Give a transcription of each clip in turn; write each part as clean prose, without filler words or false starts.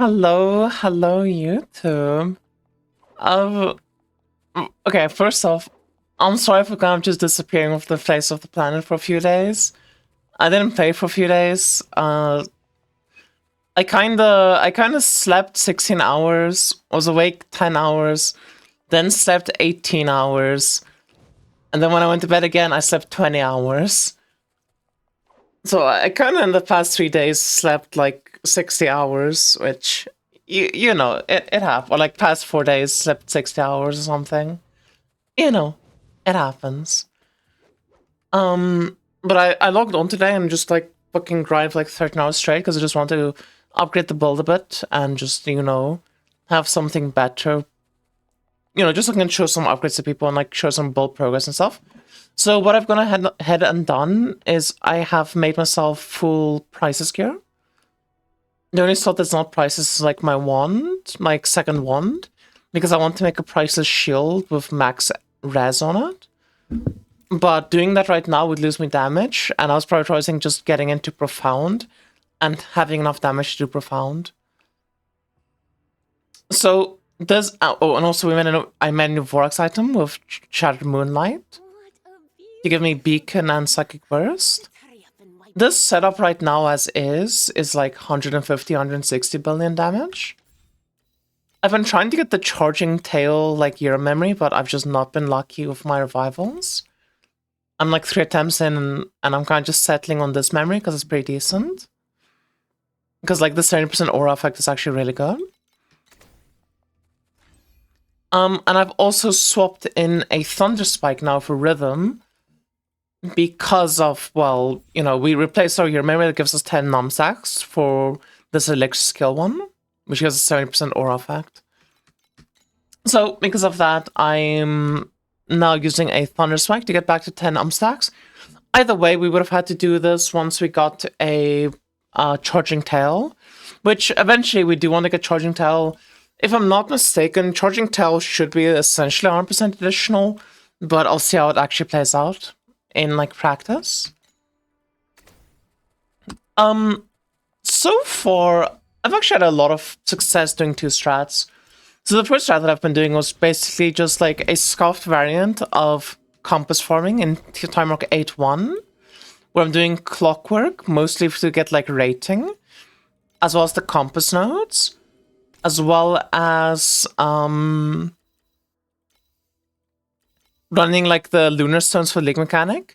Hello, YouTube. Um, okay, first off, I'm sorry for kind of just disappearing off the face of the planet for a few days. I didn't play for a few days. I kinda slept 16 hours, was awake 10 hours, then slept 18 hours, and then when I went to bed again, I slept 20 hours. So I kinda in the past 3 days slept like 60 hours, which you know, it happened. Or like past 4 days slept 60 hours or something. You know, it happens. But I logged on today and just like fucking grind for like 13 hours straight because I just want to upgrade the build a bit and just, have something better. Just so I can show some upgrades to people and like show some build progress and stuff. So what I've gone ahead and done is I have made myself full prices gear. The only slot that's not prices is like my wand, my second wand, because I want to make a priceless shield with max res on it. But doing that right now would lose me damage, and I was prioritizing just getting into profound and having enough damage to do profound. So there's and also I made a new Vorax item with Shattered Moonlight to give me Beacon and Psychic Burst. This setup right now as is like 150, 160 billion damage. I've been trying to get the Charging Tail like year memory, but I've just not been lucky with my revivals. I'm like 3 attempts in and I'm kind of just settling on this memory because it's pretty decent. Because like the 70% aura effect is actually really good. And I've also swapped in a Thunder Spike now for Rhythm. Because of, well, we replaced our year memory that gives us 10 num stacks for this elixir skill one, which gives us 70% aura effect. So, because of that, I'm now using a Thunder Spike to get back to 10 num stacks. Either way, we would have had to do this once we got a Charging Tail, which eventually we do want to get Charging Tail. If I'm not mistaken, Charging Tail should be essentially 100% additional, but I'll see how it actually plays out in like practice. So far I've actually had a lot of success doing 2 strats. So the first strat that I've been doing was basically just like a scuffed variant of compass farming in Time Rock 8.1, where I'm doing clockwork mostly to get like rating, as well as the compass nodes, as well as running like the lunar stones for League Mechanic.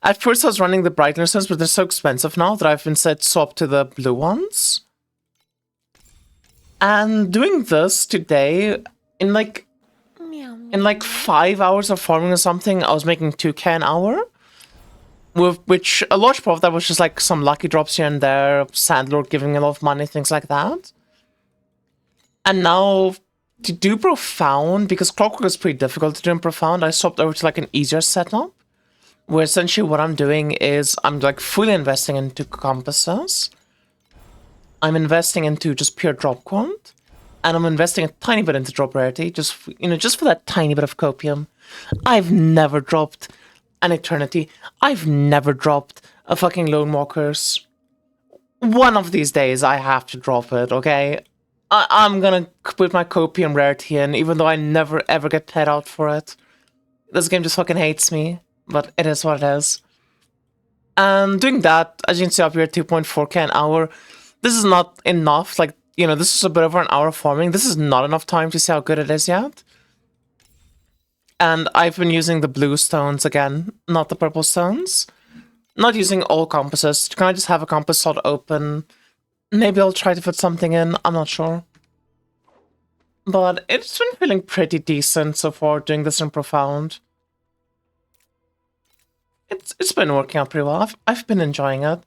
At first I was running the bright lunar stones, but they're so expensive now that I've instead swapped to the blue ones. And doing this today, in like 5 hours of farming or something, I was making 2k an hour. With which a large part of that was just like some lucky drops here and there, Sandlord giving me a lot of money, things like that. And now to do profound, because clockwork is pretty difficult to do in profound, I swapped over to like an easier setup, where essentially what I'm doing is I'm like fully investing into compasses. I'm investing into just pure drop quant, and I'm investing a tiny bit into drop rarity, just for that tiny bit of copium. I've never dropped an eternity. I've never dropped a fucking Lone Walkers. One of these days I have to drop it, okay? I'm gonna put my copium rarity in, even though I never ever get paid out for it. This game just fucking hates me, but it is what it is. And doing that, as you can see up here at 2.4k an hour, this is not enough. Like, this is a bit over an hour of farming. This is not enough time to see how good it is yet. And I've been using the blue stones again, not the purple stones. Not using all compasses. Can I just have a compass slot open? Maybe I'll try to fit something in, I'm not sure. But it's been feeling pretty decent so far doing this in profound. It's been working out pretty well. I've been enjoying it.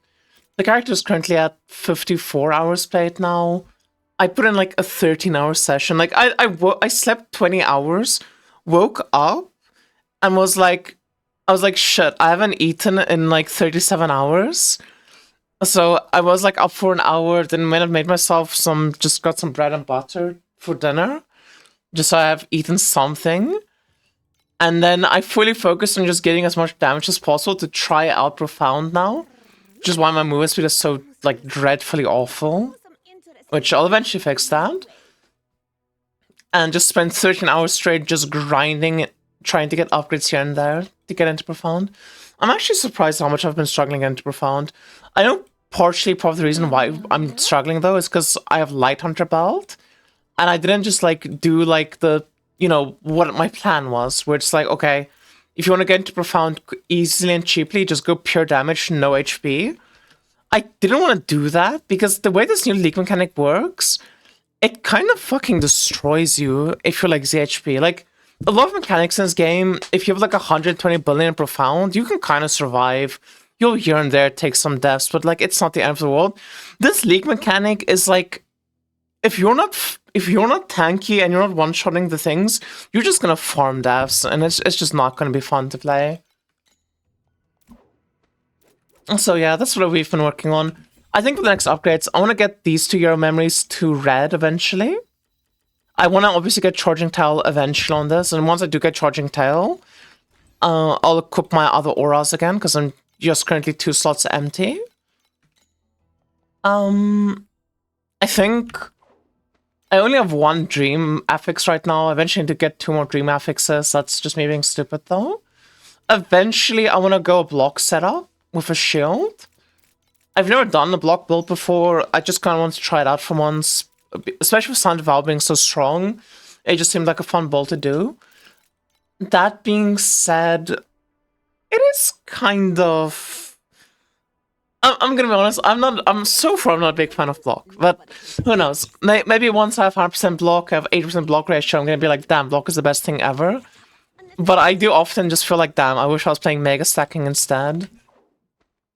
The character is currently at 54 hours played now. I put in like a 13-hour session. Like I slept 20 hours, woke up, and I was like, shit, I haven't eaten in like 37 hours. So I was like up for an hour, then when I made myself just got some bread and butter for dinner, just so I have eaten something. And then I fully focused on just getting as much damage as possible to try out profound now. Just why my movement speed is so like dreadfully awful. which I'll eventually fix that. And just spend 13 hours straight just grinding, trying to get upgrades here and there to get into Profound. I'm actually surprised how much I've been struggling into Profound. I know partially part of the reason why I'm struggling though is because I have Light Hunter belt, and I didn't just like do like the, you know, what my plan was, where it's like, okay, if you want to get into Profound easily and cheaply, just go pure damage, no HP. I didn't want to do that because the way this new league mechanic works, it kind of fucking destroys you if you're like ZHP. Like, a lot of mechanics in this game, if you have like 120 billion in Profound, you can kind of survive. You'll here and there take some deaths, but like, it's not the end of the world. This league mechanic is like, if you're not tanky and you're not one-shotting the things, you're just gonna farm deaths, and it's just not gonna be fun to play. So yeah, that's what we've been working on. I think for the next upgrades, I want to get these 2 Euro memories to red eventually. I want to obviously get Charging Tail eventually on this, and once I do get Charging Tail, I'll equip my other auras again, because I'm just currently 2 slots empty. I think I only have 1 Dream affix right now. Eventually I need to get 2 more Dream affixes. That's just me being stupid though. Eventually I want to go a block setup with a shield. I've never done a block build before. I just kind of want to try it out for once. Especially with Sound of Vow being so strong. It just seemed like a fun build to do. That being said, it is kind of... I'm gonna be honest, I'm so far not a big fan of block. But who knows? Maybe once I have 100% block, I have 80% block ratio, I'm gonna be like, damn, block is the best thing ever. But I do often just feel like, damn, I wish I was playing Mega Stacking instead.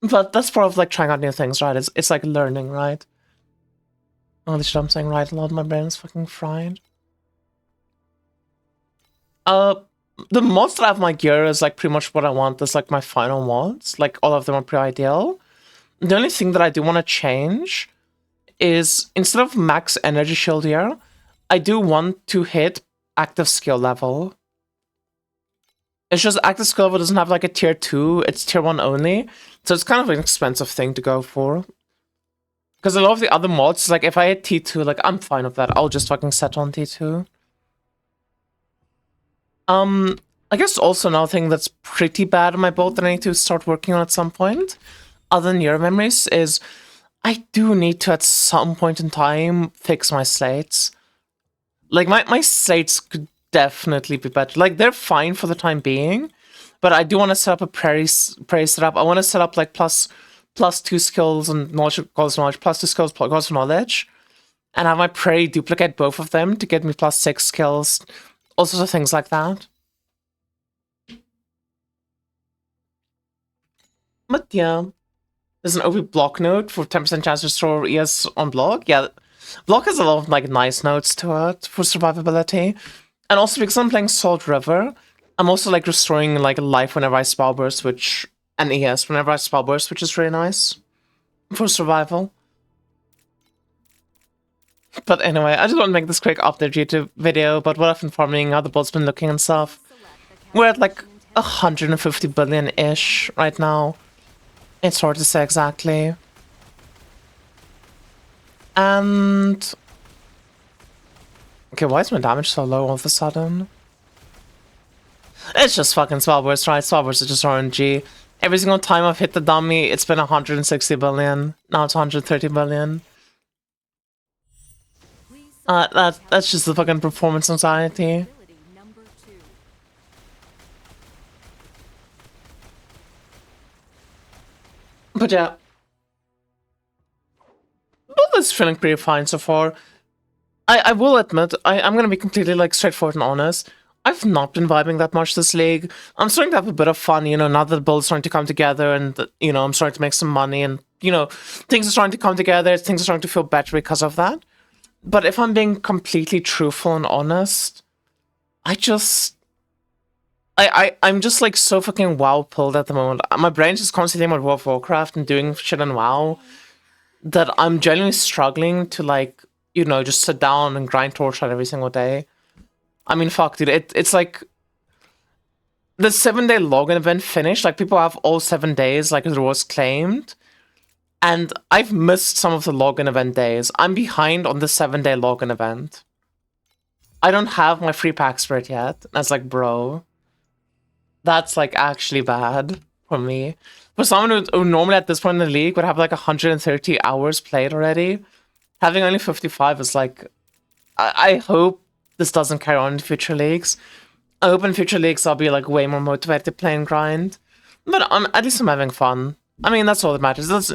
But that's part of like trying out new things, right? It's like learning, right? Holy shit, I'm saying right a lot, my brain is fucking fried. The mods that I have my gear is like pretty much what I want. That's like my final mods. Like all of them are pretty ideal. The only thing that I do want to change is instead of max energy shield here, I do want to hit active skill level. It's just active skill level doesn't have like a tier 2, it's tier 1 only. So it's kind of an expensive thing to go for. Because a lot of the other mods, like if I hit T2, like I'm fine with that. I'll just fucking set on T2. I guess also another thing that's pretty bad in my build that I need to start working on at some point, other than your memories, is I do need to at some point in time fix my slates. Like my slates could definitely be better. Like they're fine for the time being, but I do want to set up a prairie setup. I want to set up like plus 2 skills and knowledge, goals knowledge, plus 2 skills, goals knowledge, and have my prairie duplicate both of them to get me plus 6 skills, all sorts of things like that. But yeah, there's an OP block note for 10% chance to restore ES on block. Yeah, block has a lot of like nice notes to it for survivability. And also because I'm playing Salt River, I'm also like restoring like life whenever I spell burst, which, and ES whenever I spell burst, which is really nice for survival. But anyway, I just want to make this quick update YouTube video about what I've been farming, how the build's been looking and stuff. We're at like 150 billion-ish right now. It's hard to say exactly. And... okay, why is my damage so low all of a sudden? It's just fucking Spellburst, right? Spellburst is just RNG. Every single time I've hit the dummy, it's been 160 billion. Now it's 130 billion. That's just the fucking performance anxiety. But yeah. Build is feeling pretty fine so far. I will admit, I'm gonna be completely like straightforward and honest. I've not been vibing that much this league. I'm starting to have a bit of fun, you know, now that the build's starting to come together and, you know, I'm starting to make some money and, you know, things are starting to come together, things are starting to feel better because of that. But if I'm being completely truthful and honest, I'm just like so fucking WoW pilled at the moment. My brain's just constantly about World of Warcraft and doing shit on WoW that I'm genuinely struggling to like, you know, just sit down and grind Torchlight every single day. I mean, fuck, dude, it's like the 7-day login event finished. Like, people have all 7 days, like, it was claimed. And I've missed some of the login event days. I'm behind on the 7-day login event. I don't have my free packs for it yet. That's like, bro. That's like actually bad for me. For someone who normally at this point in the league would have like 130 hours played already, having only 55 is like... I hope this doesn't carry on in future leagues. I hope in future leagues I'll be like way more motivated to play and grind. But at least I'm having fun. I mean, that's all that matters.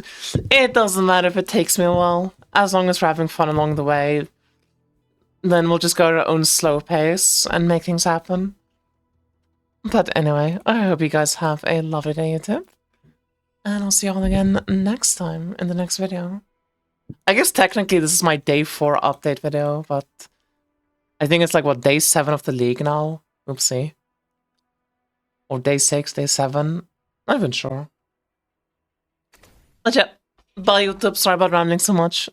It doesn't matter if it takes me a while. As long as we're having fun along the way, then we'll just go at our own slow pace and make things happen. But anyway, I hope you guys have a lovely day, YouTube. And I'll see you all again next time in the next video. I guess technically this is my day 4 update video, but I think it's like, what, day 7 of the league now? Oopsie. Or day 6, day 7? Not even sure. But yeah, bye YouTube, sorry about rambling so much.